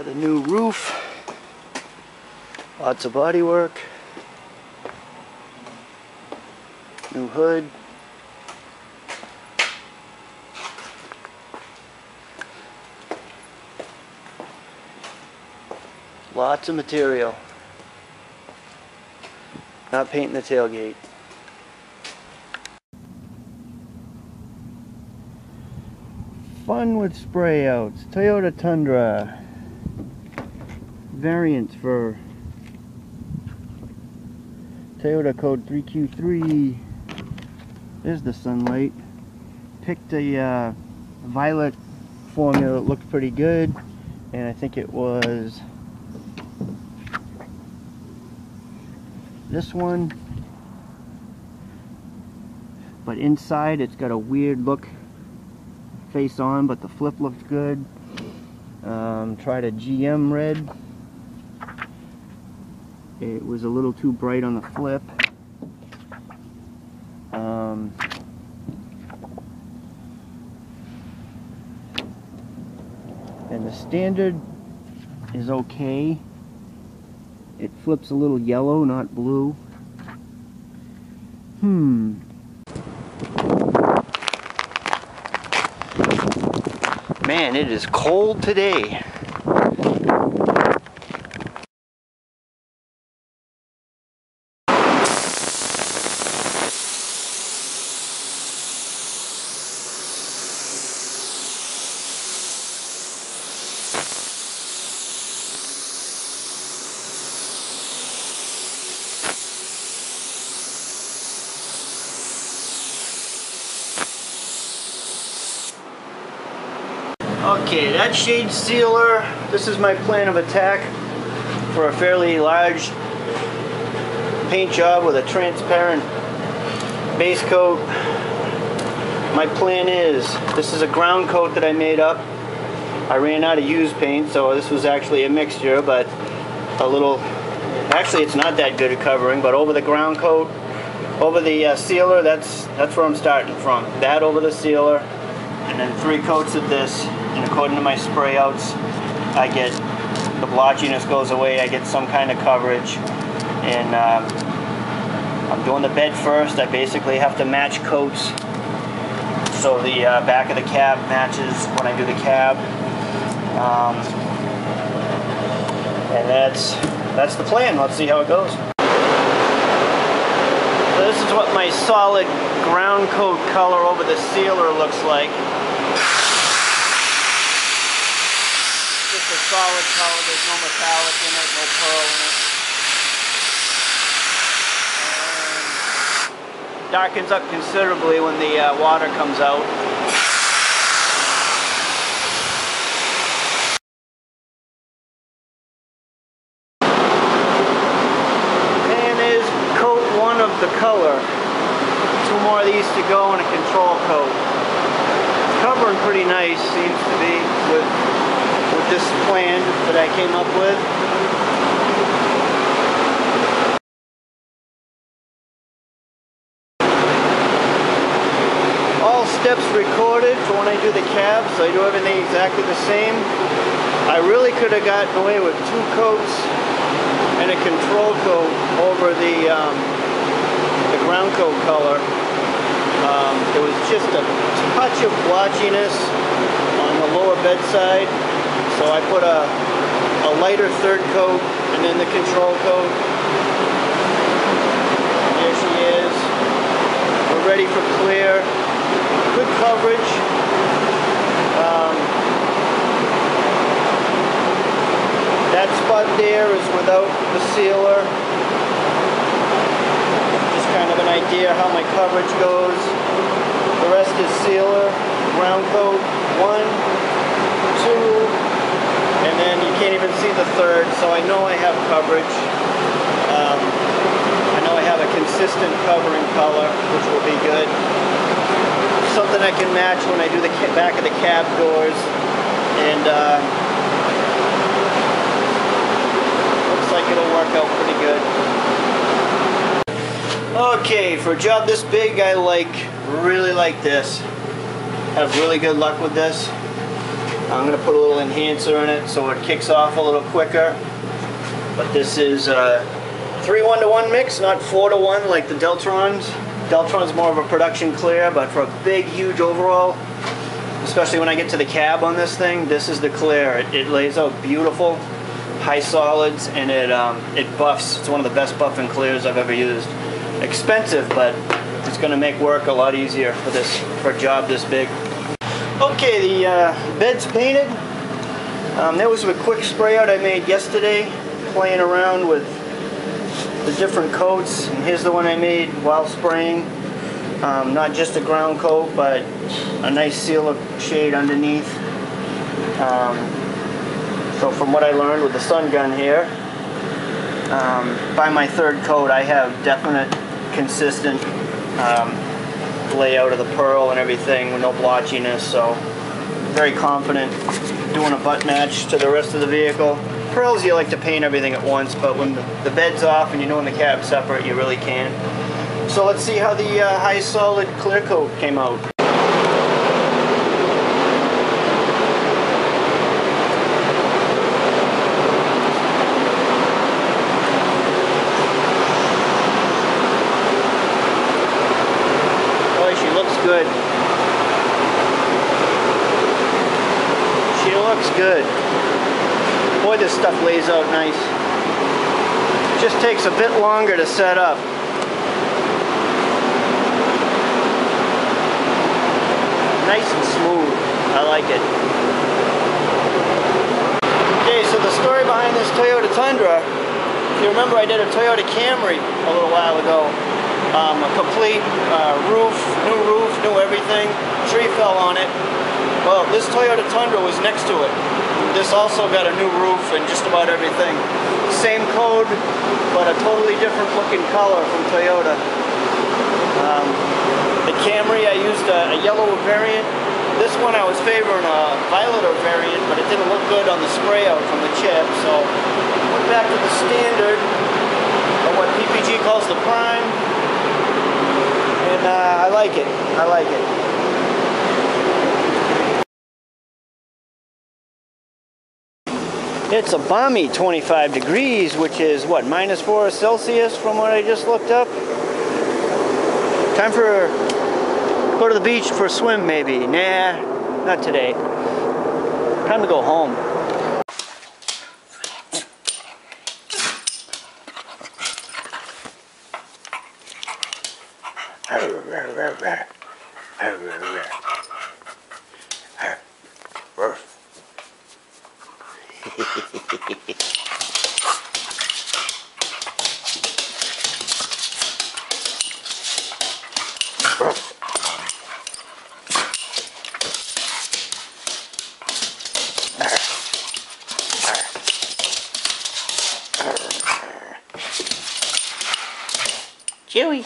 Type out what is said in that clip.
The new roof, lots of body work, new hood. Lots of material. Not painting the tailgate. Fun with spray outs. Toyota Tundra. Variants for Toyota code 3Q3. There's the sunlight. Picked a violet formula that looked pretty good, and I think it was this one, but inside it's got a weird look face on, but the flip looks good. Tried a GM red. It was a little too bright on the flip. And the standard is okay. It flips a little yellow, not blue. Man, it is cold today. Okay, that shade sealer, this is my plan of attack for a fairly large paint job with a transparent base coat. My plan is, this is a ground coat that I made up. I ran out of used paint, so this was actually a mixture, but a little, actually it's not that good at covering, but over the ground coat, over the sealer, that's where I'm starting from. That over the sealer, and then 3 coats of this. And according to my spray outs, I get, the blotchiness goes away, I get some kind of coverage. And I'm doing the bed first. I basically have to match coats so the back of the cab matches when I do the cab. And that's the plan. Let's see how it goes. So this is what my solid ground coat color over the sealer looks like. Just a solid color, there's no metallic in it, no pearl in it. And darkens up considerably when the water comes out. And there's coat 1 of the color. 2 more of these to go and a control coat. It's covering pretty nice, seems to be, with this plan that I came up with. All steps recorded for when I do the cab, so I do everything exactly the same. I really could have gotten away with 2 coats and a control coat over the ground coat color. There was just a touch of blotchiness on the lower bed side. So I put a lighter 3rd coat and then the control coat. There she is. We're ready for clear. Good coverage. That spot there is without the sealer. Just kind of an idea how my coverage goes. The rest is sealer, ground coat, 1, 2, and then you can't even see the 3rd, so I know I have coverage. I know I have a consistent covering color, which will be good. Something I can match when I do the back of the cab doors. And looks like it'll work out pretty good. Okay, for a job this big, I really like this. Have really good luck with this. I'm going to put a little enhancer in it so it kicks off a little quicker. But this is a 3 1-to-1 mix, not 4-to-1 like the Deltron's. Deltron's more of a production clear, but for a big, huge overall, especially when I get to the cab on this thing, this is the clear. It lays out beautiful, high solids, and it buffs. It's one of the best buffing clears I've ever used. Expensive, but it's going to make work a lot easier for a job this big. Okay, the bed's painted. That was a quick spray out I made yesterday, playing around with the different coats. And here's the one I made while spraying. Not just a ground coat, but a nice sealer shade underneath. So from what I learned with the sun gun here, by my third coat I have definite consistent layout of the pearl and everything with no blotchiness, so very confident doing a butt match to the rest of the vehicle. Pearls, you like to paint everything at once, but when the bed's off and you're doing the cab separate, you really can't. So let's see how the high solid clear coat came out. Good. She looks good. Boy, this stuff lays out nice. Just takes a bit longer to set up. Nice and smooth. I like it. Okay, so the story behind this Toyota Tundra, if you remember, I did a Toyota Camry a little while ago. A complete roof, new everything. Tree fell on it. Well, this Toyota Tundra was next to it. This also got a new roof and just about everything. Same code, but a totally different looking color from Toyota. The Camry, I used a yellow variant. This one I was favoring a violet variant, but it didn't look good on the spray out from the chip, so went back to the standard, or what PPG calls the Prime. And I like it. I like it. It's a balmy 25 degrees, which is what, -4 Celsius from what I just looked up. Time for go to the beach for a swim maybe. Nah, not today. Time to go home. Chewy.